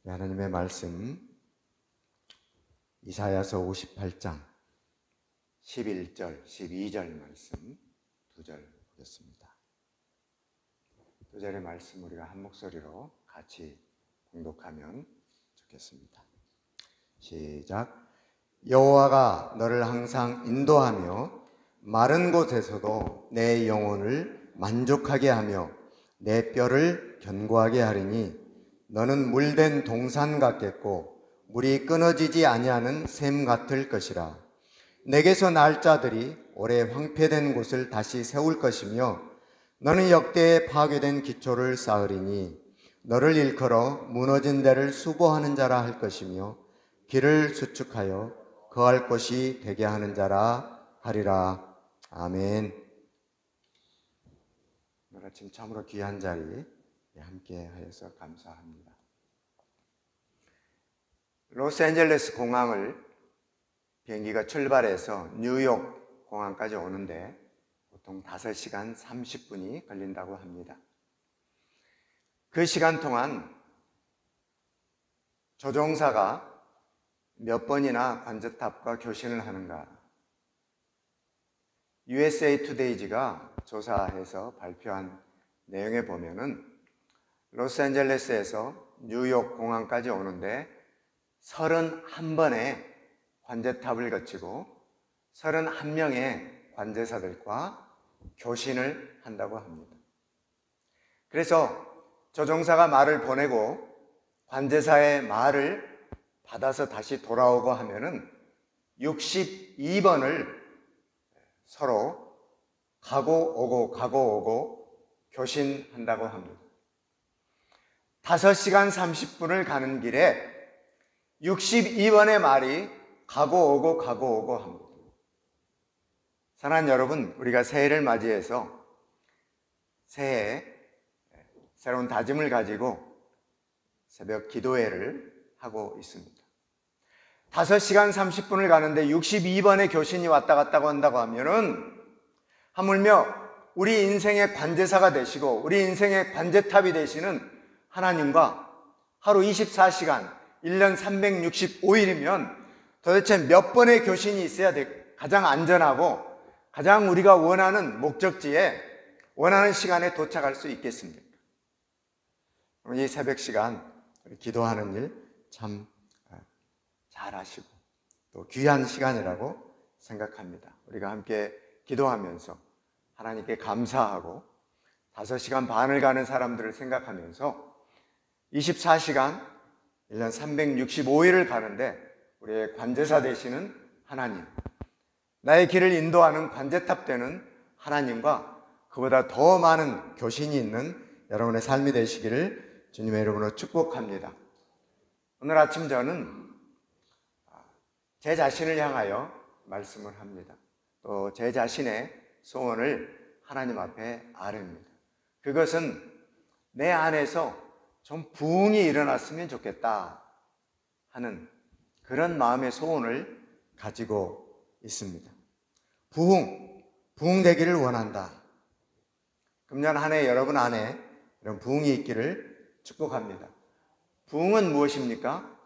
하나님의 말씀 이사야서 58장 11절, 12절 말씀 두 절 보겠습니다. 두 절의 말씀 우리가 한 목소리로 같이 공독하면 좋겠습니다. 시작. 여호와가 너를 항상 인도하며 마른 곳에서도 내 영혼을 만족하게 하며 내 뼈를 견고하게 하리니 너는 물된 동산 같겠고 물이 끊어지지 아니하는 샘 같을 것이라. 내게서 날 자들이 오래 황폐된 곳을 다시 세울 것이며 너는 역대에 파괴된 기초를 쌓으리니 너를 일컬어 무너진 데를 수보하는 자라 할 것이며 길을 수축하여 거할 곳이 되게 하는 자라 하리라. 아멘. 오늘 아침 참으로 귀한 자리 함께 하여서 감사합니다. 로스앤젤레스 공항을 비행기가 출발해서 뉴욕 공항까지 오는데 보통 5시간 30분이 걸린다고 합니다. 그 시간 동안 조종사가 몇 번이나 관제탑과 교신을 하는가? USA Today가 조사해서 발표한 내용에 보면은 로스앤젤레스에서 뉴욕 공항까지 오는데 31번의 관제탑을 거치고 31명의 관제사들과 교신을 한다고 합니다. 그래서 조종사가 말을 보내고 관제사의 말을 받아서 다시 돌아오고 하면은 62번을 서로 가고 오고 교신한다고 합니다. 5시간 30분을 가는 길에 62번의 말이 가고 오고 합니다. 사랑하는 여러분, 우리가 새해를 맞이해서 새해에 새로운 다짐을 가지고 새벽 기도회를 하고 있습니다. 5시간 30분을 가는데 62번의 교신이 왔다 갔다 한다고 하면은 하물며 우리 인생의 관제사가 되시고 우리 인생의 관제탑이 되시는 하나님과 하루 24시간 1년 365일이면 도대체 몇 번의 교신이 있어야 가장 안전하고 가장 우리가 원하는 목적지에 원하는 시간에 도착할 수 있겠습니까? 이 새벽 시간 기도하는 일 참 잘하시고 또 귀한 시간이라고 생각합니다. 우리가 함께 기도하면서 하나님께 감사하고 5시간 반을 가는 사람들을 생각하면서 24시간 1년 365일을 가는데 우리의 관제사 되시는 하나님, 나의 길을 인도하는 관제탑 되는 하나님과 그보다 더 많은 교신이 있는 여러분의 삶이 되시기를 주님의 이름으로 축복합니다. 오늘 아침 저는 제 자신을 향하여 말씀을 합니다. 또 제 자신의 소원을 하나님 앞에 아뢰입니다. 그것은 내 안에서 좀 부흥이 일어났으면 좋겠다 하는 그런 마음의 소원을 가지고 있습니다. 부흥되기를 원한다. 금년 한 해 여러분 안에 이런 부흥이 있기를 축복합니다. 부흥은 무엇입니까?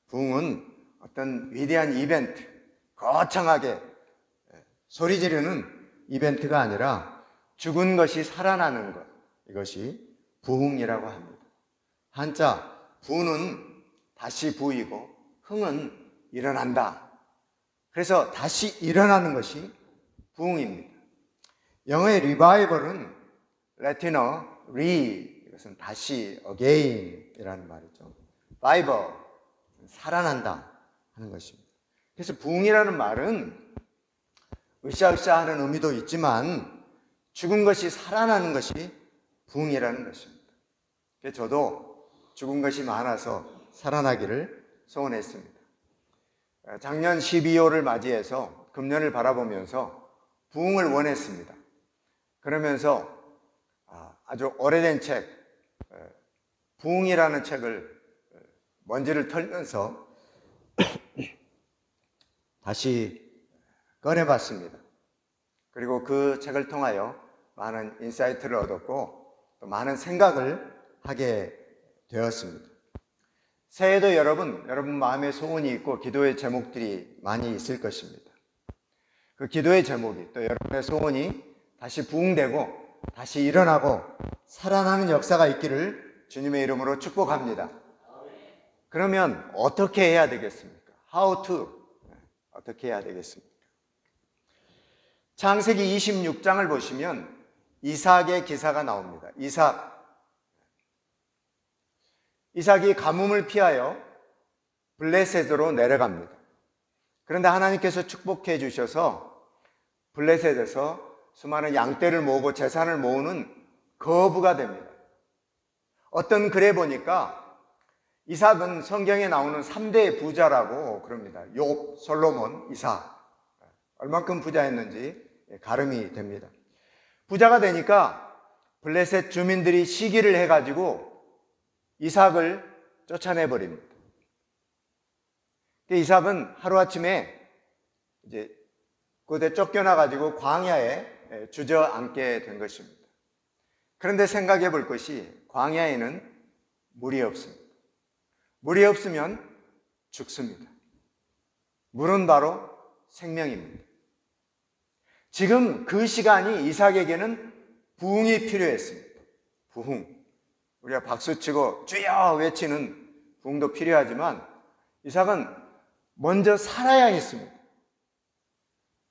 부흥은 어떤 위대한 이벤트, 거창하게 소리 지르는 이벤트가 아니라 죽은 것이 살아나는 것, 이것이 부흥이라고 합니다. 한자 부는 다시 부이고 흥은 일어난다. 그래서 다시 일어나는 것이 부흥입니다. 영어의 리바이벌은 라틴어 이것은 다시 again 이라는 말이죠. 바이벌 살아난다 하는 것입니다. 그래서 부흥이라는 말은 으쌰으쌰 하는 의미도 있지만 죽은 것이 살아나는 것이 부흥이라는 것입니다. 그래서 저도 죽은 것이 많아서 살아나기를 소원했습니다. 작년 12월을 맞이해서 금년을 바라보면서 부흥을 원했습니다. 그러면서 아주 오래된 책, 부흥이라는 책을 먼지를 털면서 다시 꺼내봤습니다. 그리고 그 책을 통하여 많은 인사이트를 얻었고 또 많은 생각을 하게 되었습니다. 새해도 여러분 마음에 소원이 있고 기도의 제목들이 많이 있을 것입니다. 그 기도의 제목이 또 여러분의 소원이 다시 부흥되고 다시 일어나고 살아나는 역사가 있기를 주님의 이름으로 축복합니다. 그러면 어떻게 해야 되겠습니까? How to? 어떻게 해야 되겠습니까? 창세기 26장을 보시면 이삭의 기사가 나옵니다. 이삭이 가뭄을 피하여 블레셋으로 내려갑니다. 그런데 하나님께서 축복해 주셔서 블레셋에서 수많은 양떼를 모으고 재산을 모으는 거부가 됩니다. 어떤 글에 보니까 이삭은 성경에 나오는 3대 부자라고 그럽니다. 욥, 솔로몬, 이삭. 얼만큼 부자였는지 가름이 됩니다. 부자가 되니까 블레셋 주민들이 시기를 해가지고 이삭을 쫓아내버립니다. 이삭은 하루아침에 이제 그곳에 쫓겨나가지고 광야에 주저앉게 된 것입니다. 그런데 생각해 볼 것이 광야에는 물이 없습니다. 물이 없으면 죽습니다. 물은 바로 생명입니다. 지금 그 시간이 이삭에게는 부흥이 필요했습니다. 부흥. 우리가 박수치고 주여 외치는 부흥도 필요하지만 이삭은 먼저 살아야 했습니다.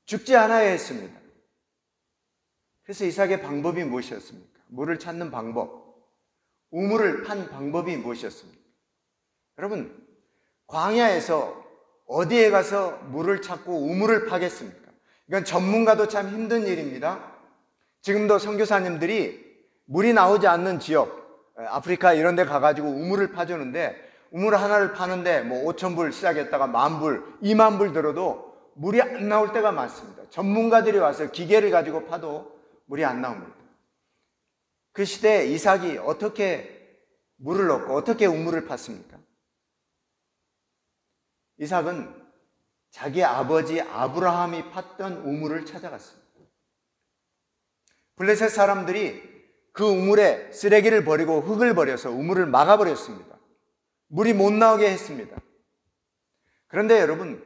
죽지 않아야 했습니다. 그래서 이삭의 방법이 무엇이었습니까? 물을 찾는 방법, 우물을 판 방법이 무엇이었습니까? 여러분, 광야에서 어디에 가서 물을 찾고 우물을 파겠습니까? 이건 전문가도 참 힘든 일입니다. 지금도 선교사님들이 물이 나오지 않는 지역, 아프리카 이런 데 가가지고 우물을 파주는데 우물 하나를 파는데 뭐 5,000불 시작했다가 10,000불, 20,000불 들어도 물이 안 나올 때가 많습니다. 전문가들이 와서 기계를 가지고 파도 물이 안 나옵니다. 그 시대에 이삭이 어떻게 물을 얻고 어떻게 우물을 팠습니까? 이삭은 자기 아버지 아브라함이 팠던 우물을 찾아갔습니다. 블레셋 사람들이 그 우물에 쓰레기를 버리고 흙을 버려서 우물을 막아버렸습니다. 물이 못 나오게 했습니다. 그런데 여러분,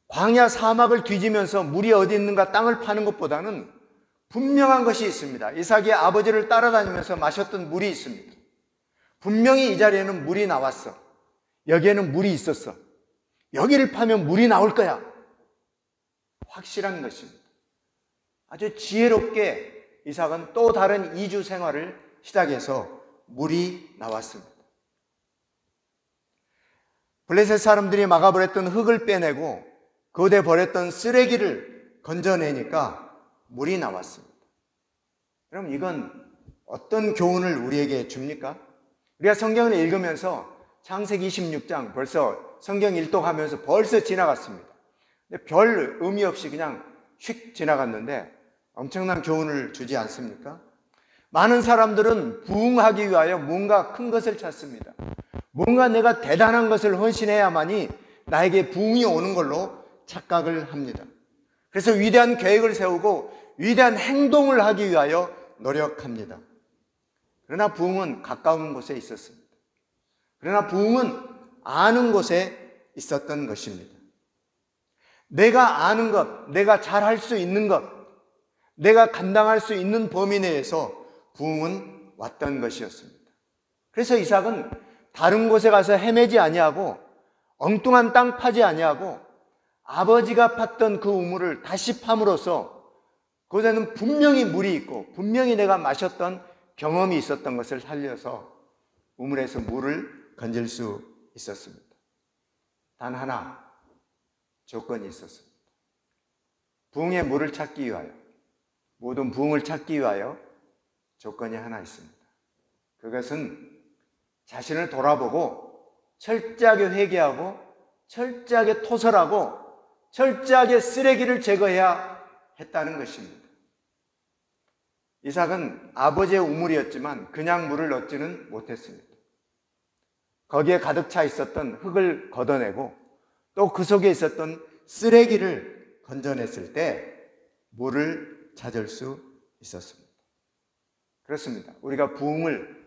광야 사막을 뒤지면서 물이 어디 있는가 땅을 파는 것보다는 분명한 것이 있습니다. 이삭이 아버지를 따라다니면서 마셨던 물이 있습니다. 분명히 이 자리에는 물이 나왔어. 여기에는 물이 있었어. 여기를 파면 물이 나올 거야. 확실한 것입니다. 아주 지혜롭게 이삭은 또 다른 이주 생활을 시작해서 물이 나왔습니다. 블레셋 사람들이 막아버렸던 흙을 빼내고 그곳에 버렸던 쓰레기를 건져내니까 물이 나왔습니다. 그럼 이건 어떤 교훈을 우리에게 줍니까? 우리가 성경을 읽으면서 창세기 26장 벌써 성경 일독하면서 벌써 지나갔습니다. 근데 별 의미 없이 그냥 휙 지나갔는데 엄청난 교훈을 주지 않습니까? 많은 사람들은 부흥하기 위하여 뭔가 큰 것을 찾습니다. 뭔가 내가 대단한 것을 헌신해야만이 나에게 부흥이 오는 걸로 착각을 합니다. 그래서 위대한 계획을 세우고 위대한 행동을 하기 위하여 노력합니다. 그러나 부흥은 가까운 곳에 있었습니다. 그러나 부흥은 아는 곳에 있었던 것입니다. 내가 아는 것, 내가 잘할 수 있는 것, 내가 감당할 수 있는 범위 내에서 부흥은 왔던 것이었습니다. 그래서 이삭은 다른 곳에 가서 헤매지 아니하고 엉뚱한 땅 파지 아니하고 아버지가 팠던 그 우물을 다시 팜으로써 그곳에는 분명히 물이 있고 분명히 내가 마셨던 경험이 있었던 것을 살려서 우물에서 물을 건질 수 있었습니다. 단 하나 조건이 있었습니다. 부흥의 물을 찾기 위하여, 모든 부흥을 찾기 위하여 조건이 하나 있습니다. 그것은 자신을 돌아보고 철저하게 회개하고 철저하게 토설하고 철저하게 쓰레기를 제거해야 했다는 것입니다. 이삭은 아버지의 우물이었지만 그냥 물을 얻지는 못했습니다. 거기에 가득 차 있었던 흙을 걷어내고 또 그 속에 있었던 쓰레기를 건져냈을 때 물을 찾을 수 있었습니다. 그렇습니다. 우리가 부흥을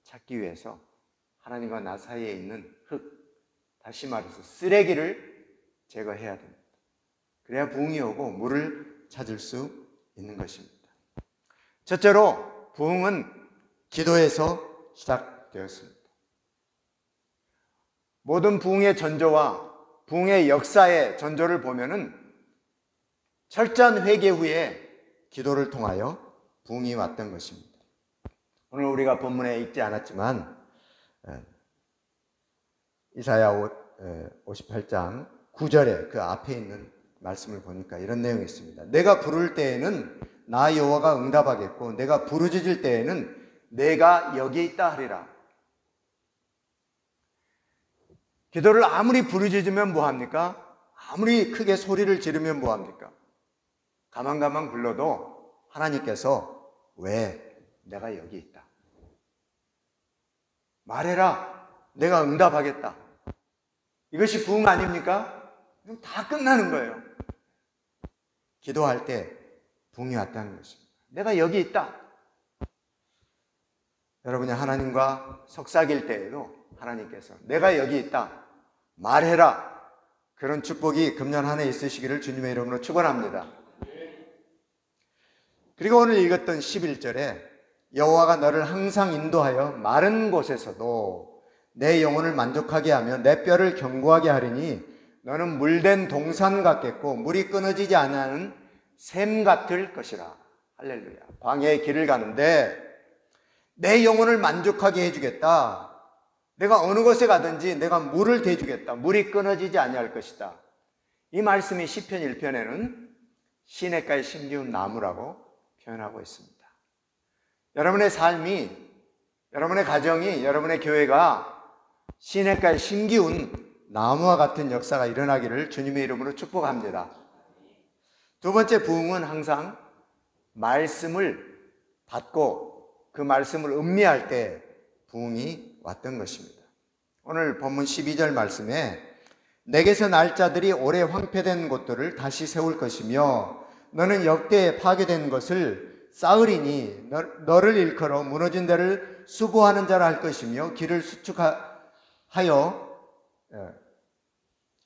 찾기 위해서 하나님과 나 사이에 있는 흙, 다시 말해서 쓰레기를 제거해야 됩니다. 그래야 부흥이 오고 물을 찾을 수 있는 것입니다. 첫째로 부흥은 기도에서 시작되었습니다. 모든 부흥의 전조와 부흥의 역사의 전조를 보면은 철저한 회개 후에 기도를 통하여 부흥이 왔던 것입니다. 오늘 우리가 본문에 읽지 않았지만 이사야 58장 9절에 그 앞에 있는 말씀을 보니까 이런 내용이 있습니다. 내가 부를 때에는 나 여호와가 응답하겠고 내가 부르짖을 때에는 내가 여기 있다 하리라. 기도를 아무리 부르짖으면 뭐합니까? 아무리 크게 소리를 지르면 뭐합니까? 가만 불러도 하나님께서 왜 내가 여기 있다. 말해라. 내가 응답하겠다. 이것이 부흥 아닙니까? 다 끝나는 거예요. 기도할 때 부흥이 왔다는 것입니다. 내가 여기 있다. 여러분이 하나님과 속삭일 때에도 하나님께서 내가 여기 있다. 말해라. 그런 축복이 금년 한 해 있으시기를 주님의 이름으로 축원합니다. 그리고 오늘 읽었던 11절에 여호와가 너를 항상 인도하여 마른 곳에서도 내 영혼을 만족하게 하며 내 뼈를 견고하게 하리니 너는 물된 동산 같겠고 물이 끊어지지 않는 샘 같을 것이라. 할렐루야. 광야의 길을 가는데 내 영혼을 만족하게 해주겠다. 내가 어느 곳에 가든지 내가 물을 대주겠다. 물이 끊어지지 아니할 것이다. 이 말씀이 시편 1편에는 시냇가에 심기운 나무라고 표현하고 있습니다. 여러분의 삶이, 여러분의 가정이, 여러분의 교회가 시냇가에 심기운 나무와 같은 역사가 일어나기를 주님의 이름으로 축복합니다. 두 번째 부흥은 항상 말씀을 받고 그 말씀을 음미할 때 부흥이 왔던 것입니다. 오늘 본문 12절 말씀에 내게서 날 자들이 오래 황폐된 곳들을 다시 세울 것이며 너는 역대에 파괴된 것을 쌓으리니 너를 일컬어 무너진 데를 수보하는 자라 할 것이며 길을 수축하여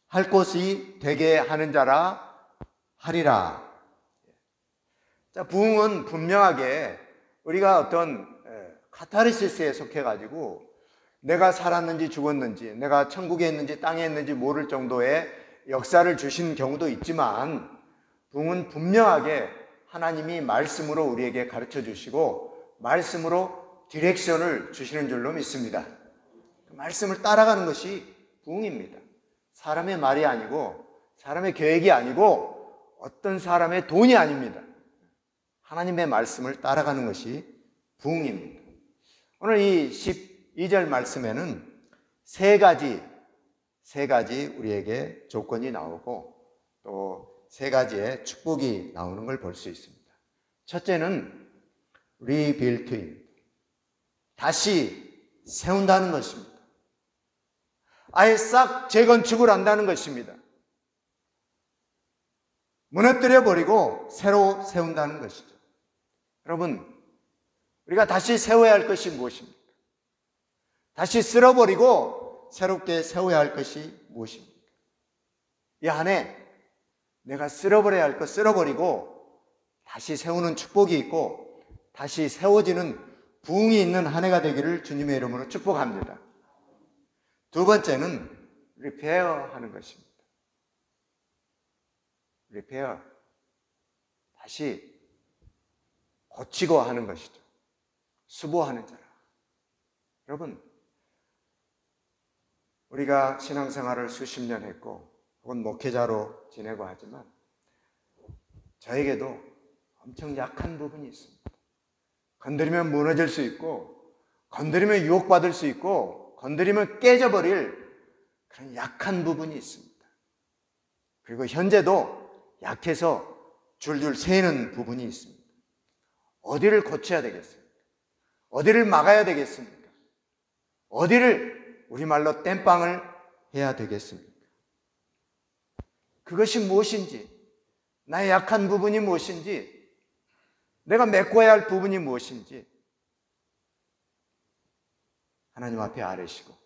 할 곳이 되게 하는 자라 하리라. 자, 부흥은 분명하게 우리가 어떤 카타르시스에 속해가지고 내가 살았는지 죽었는지 내가 천국에 있는지 땅에 있는지 모를 정도의 역사를 주신 경우도 있지만 부흥은 분명하게 하나님이 말씀으로 우리에게 가르쳐 주시고 말씀으로 디렉션을 주시는 줄로 믿습니다. 그 말씀을 따라가는 것이 부흥입니다. 사람의 말이 아니고 사람의 계획이 아니고 어떤 사람의 돈이 아닙니다. 하나님의 말씀을 따라가는 것이 부흥입니다. 오늘 이 12절 말씀에는 세 가지 우리에게 조건이 나오고 또 세 가지의 축복이 나오는 걸 볼 수 있습니다. 첫째는 rebuilding, 다시 세운다는 것입니다. 아예 싹 재건축을 한다는 것입니다. 무너뜨려 버리고 새로 세운다는 것이죠. 여러분, 우리가 다시 세워야 할 것이 무엇입니까? 다시 쓸어버리고 새롭게 세워야 할 것이 무엇입니까? 이 안에 내가 쓸어버려야 할 것 쓸어버리고 다시 세우는 축복이 있고 다시 세워지는 부흥이 있는 한 해가 되기를 주님의 이름으로 축복합니다. 두 번째는 repair 하는 것입니다. repair, 다시 고치고 하는 것이죠. 수보하는 자라. 여러분, 우리가 신앙생활을 수십 년 했고 혹은 목회자로 지내고 하지만 저에게도 엄청 약한 부분이 있습니다. 건드리면 무너질 수 있고 건드리면 유혹받을 수 있고 건드리면 깨져버릴 그런 약한 부분이 있습니다. 그리고 현재도 약해서 줄줄 새는 부분이 있습니다. 어디를 고쳐야 되겠습니까? 어디를 막아야 되겠습니까? 어디를 우리말로 땜빵을 해야 되겠습니까? 그것이 무엇인지, 나의 약한 부분이 무엇인지, 내가 메꿔야 할 부분이 무엇인지 하나님 앞에 아뢰시고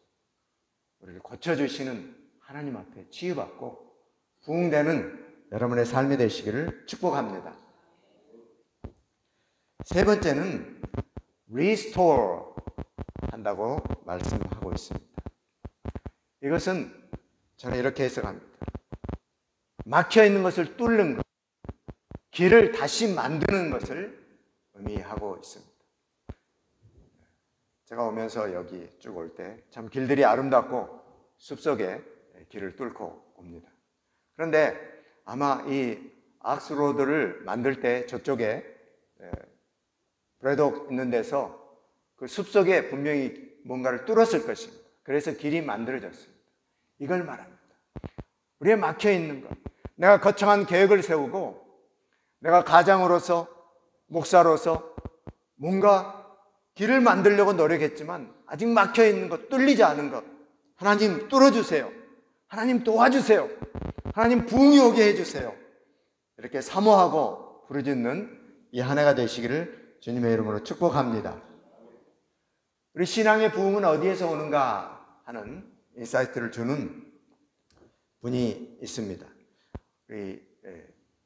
우리를 고쳐주시는 하나님 앞에 치유받고 부흥되는 여러분의 삶이 되시기를 축복합니다. 세 번째는 restore 한다고 말씀하고 있습니다. 이것은 저는 이렇게 해석합니다. 막혀있는 것을 뚫는 것, 길을 다시 만드는 것을 의미하고 있습니다. 제가 오면서 여기 쭉 올 때 참 길들이 아름답고 숲속에 길을 뚫고 옵니다. 그런데 아마 이 악스로드를 만들 때 저쪽에 브레독 있는 데서 그 숲속에 분명히 뭔가를 뚫었을 것입니다. 그래서 길이 만들어졌습니다. 이걸 말합니다. 우리의 막혀있는 것, 내가 거창한 계획을 세우고 내가 가장으로서 목사로서 뭔가 길을 만들려고 노력했지만 아직 막혀있는 것, 뚫리지 않은 것, 하나님 뚫어주세요. 하나님 도와주세요. 하나님 부흥이 오게 해주세요. 이렇게 사모하고 부르짖는 이 한 해가 되시기를 주님의 이름으로 축복합니다. 우리 신앙의 부흥은 어디에서 오는가 하는 인사이트를 주는 분이 있습니다. 우리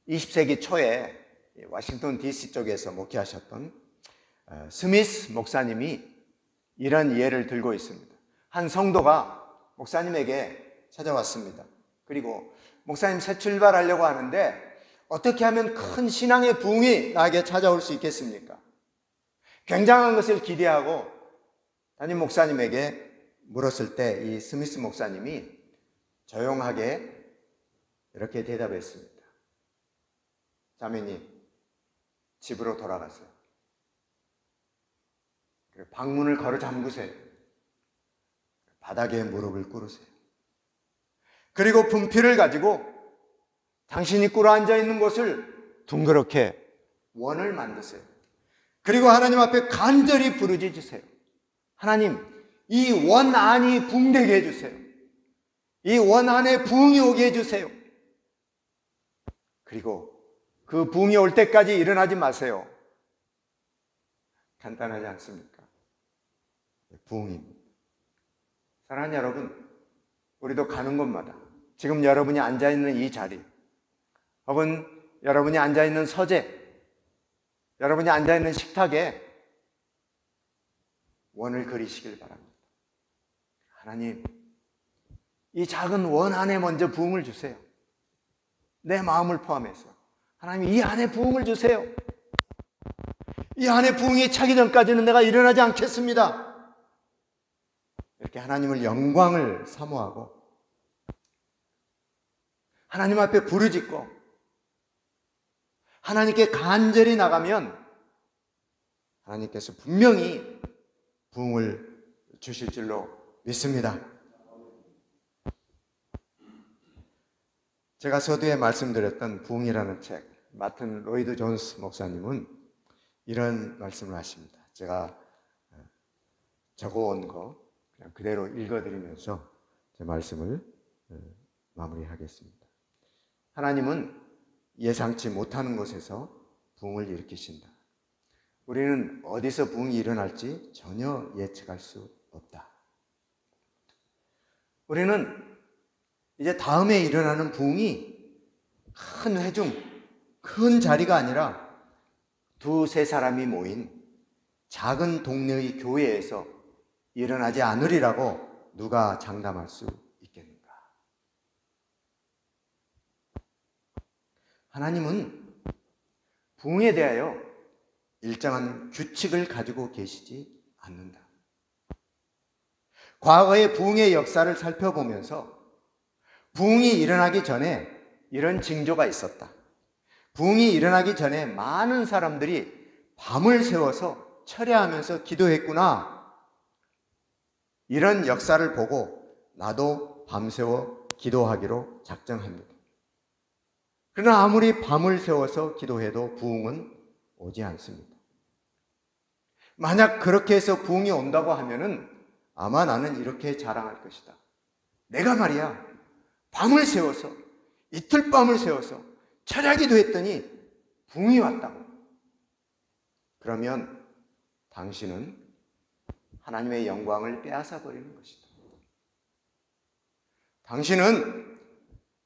20세기 초에 워싱턴 DC 쪽에서 목회하셨던 스미스 목사님이 이런 예를 들고 있습니다. 한 성도가 목사님에게 찾아왔습니다. 그리고 목사님 새 출발하려고 하는데 어떻게 하면 큰 신앙의 부흥이 나에게 찾아올 수 있겠습니까? 굉장한 것을 기대하고 담임 목사님에게 물었을 때 이 스미스 목사님이 조용하게 이렇게 대답했습니다. 자매님, 집으로 돌아가세요. 방문을 걸어 잠그세요. 바닥에 무릎을 꿇으세요. 그리고 분필을 가지고 당신이 꿇어 앉아 있는 곳을 둥그렇게 원을 만드세요. 그리고 하나님 앞에 간절히 부르짖으세요. 하나님, 이 원 안이 붕대게 해주세요. 이 원 안에 부흥이 오게 해주세요. 그리고 그 부흥이 올 때까지 일어나지 마세요. 간단하지 않습니까? 부흥입니다. 사랑하는 여러분, 우리도 가는 곳마다 지금 여러분이 앉아있는 이 자리, 혹은 여러분이 앉아있는 서재, 여러분이 앉아있는 식탁에 원을 그리시길 바랍니다. 하나님, 이 작은 원 안에 먼저 부흥을 주세요. 내 마음을 포함해서 하나님, 이 안에 부흥을 주세요. 이 안에 부흥이 차기 전까지는 내가 일어나지 않겠습니다. 이렇게 하나님을 영광을 사모하고 하나님 앞에 부르짖고 하나님께 간절히 나가면 하나님께서 분명히 부흥을 주실 줄로 믿습니다. 제가 서두에 말씀드렸던 부흥이라는 책, 마튼 로이드 존스 목사님은 이런 말씀을 하십니다. 제가 적어온 거 그냥 그대로 읽어드리면서 제 말씀을 마무리하겠습니다. 하나님은 예상치 못하는 곳에서 부흥을 일으키신다. 우리는 어디서 부흥이 일어날지 전혀 예측할 수 없다. 우리는 이제 다음에 일어나는 부흥이 큰 회중, 큰 자리가 아니라 두세 사람이 모인 작은 동네의 교회에서 일어나지 않으리라고 누가 장담할 수 있겠는가? 하나님은 부흥에 대하여 일정한 규칙을 가지고 계시지 않는다. 과거의 부흥의 역사를 살펴보면서 부흥이 일어나기 전에 이런 징조가 있었다. 부흥이 일어나기 전에 많은 사람들이 밤을 새워서 철야하면서 기도했구나. 이런 역사를 보고 나도 밤새워 기도하기로 작정합니다. 그러나 아무리 밤을 새워서 기도해도 부흥은 오지 않습니다. 만약 그렇게 해서 부흥이 온다고 하면은 아마 나는 이렇게 자랑할 것이다. 내가 말이야, 밤을 새워서, 이틀 밤을 새워서 철야기도 했더니 부흥이 왔다고. 그러면 당신은 하나님의 영광을 빼앗아 버리는 것이다. 당신은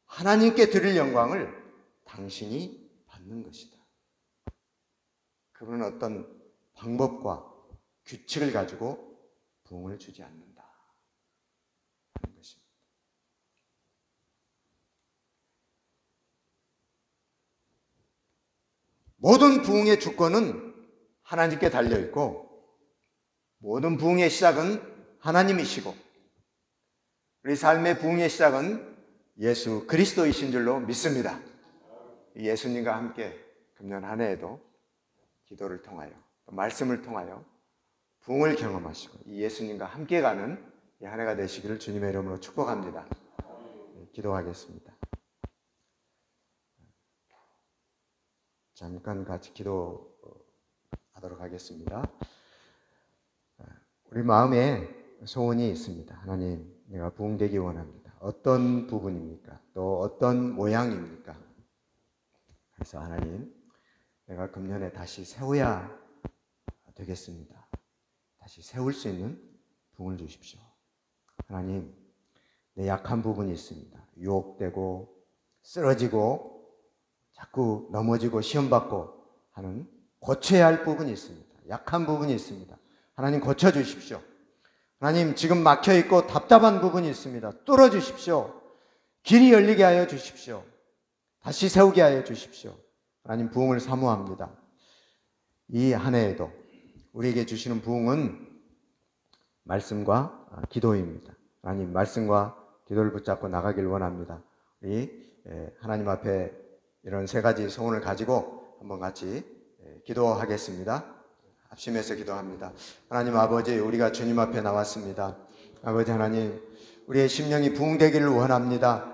하나님께 드릴 영광을 당신이 받는 것이다. 그분은 어떤 방법과 규칙을 가지고 부흥을 주지 않는다 하는 것입니다. 모든 부흥의 주권은 하나님께 달려있고 모든 부흥의 시작은 하나님이시고 우리 삶의 부흥의 시작은 예수 그리스도이신 줄로 믿습니다. 예수님과 함께 금년 한 해에도 기도를 통하여 말씀을 통하여 부흥을 경험하시고 이 예수님과 함께 가는 이 한 해가 되시기를 주님의 이름으로 축복합니다. 기도하겠습니다. 잠깐 같이 기도하도록 하겠습니다. 우리 마음에 소원이 있습니다. 하나님, 내가 부흥되기 원합니다. 어떤 부분입니까? 또 어떤 모양입니까? 그래서 하나님, 내가 금년에 다시 세워야 되겠습니다. 다시 세울 수 있는 부흥을 주십시오. 하나님, 내 약한 부분이 있습니다. 유혹되고 쓰러지고 자꾸 넘어지고 시험받고 하는 고쳐야 할 부분이 있습니다. 약한 부분이 있습니다. 하나님 고쳐주십시오. 하나님 지금 막혀있고 답답한 부분이 있습니다. 뚫어주십시오. 길이 열리게 하여 주십시오. 다시 세우게 하여 주십시오. 하나님 부흥을 사모합니다. 이 한 해에도 우리에게 주시는 부흥은 말씀과 기도입니다. 하나님 말씀과 기도를 붙잡고 나가길 원합니다. 우리 하나님 앞에 이런 세 가지 소원을 가지고 한번 같이 기도하겠습니다. 합심해서 기도합니다. 하나님 아버지, 우리가 주님 앞에 나왔습니다. 아버지 하나님, 우리의 심령이 부흥되기를 원합니다.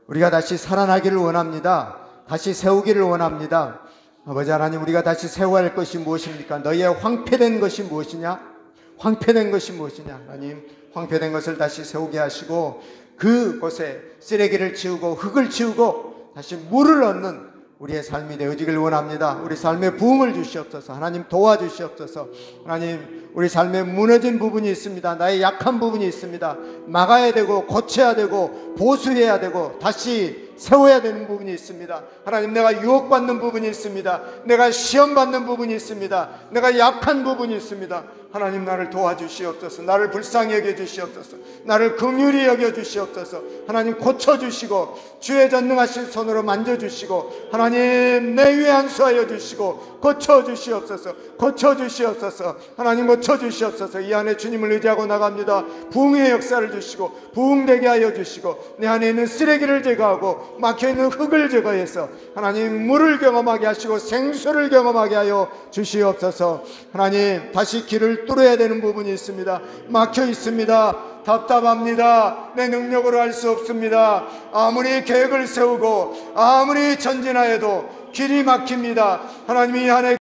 우리가 다시 살아나기를 원합니다. 다시 세우기를 원합니다. 아버지 하나님, 우리가 다시 세워야 할 것이 무엇입니까? 너희의 황폐된 것이 무엇이냐? 황폐된 것이 무엇이냐? 하나님, 황폐된 것을 다시 세우게 하시고 그곳에 쓰레기를 치우고 흙을 치우고 다시 물을 얻는 우리의 삶이 되어지길 원합니다. 우리 삶에 부흥을 주시옵소서. 하나님 도와주시옵소서. 하나님, 우리 삶에 무너진 부분이 있습니다. 나의 약한 부분이 있습니다. 막아야 되고 고쳐야 되고 보수해야 되고 다시 세워야 되는 부분이 있습니다. 하나님, 내가 유혹받는 부분이 있습니다. 내가 시험받는 부분이 있습니다. 내가 약한 부분이 있습니다. 하나님, 나를 도와주시옵소서. 나를 불쌍히 여겨주시옵소서. 나를 긍휼히 여겨주시옵소서. 하나님 고쳐주시고 주의 전능하신 손으로 만져주시고 하나님 내 위에 안수하여 주시고 고쳐주시옵소서. 고쳐주시옵소서. 하나님 고쳐주시옵소서. 이 안에 주님을 의지하고 나갑니다. 부흥의 역사를 주시고 부흥되게 하여 주시고 내 안에 있는 쓰레기를 제거하고 막혀있는 흙을 제거해서 하나님 물을 경험하게 하시고 생수를 경험하게 하여 주시옵소서. 하나님, 다시 길을 뚫어야 되는 부분이 있습니다. 막혀 있습니다. 답답합니다. 내 능력으로 할 수 없습니다. 아무리 계획을 세우고 아무리 전진하여도 길이 막힙니다. 하나님, 이 안에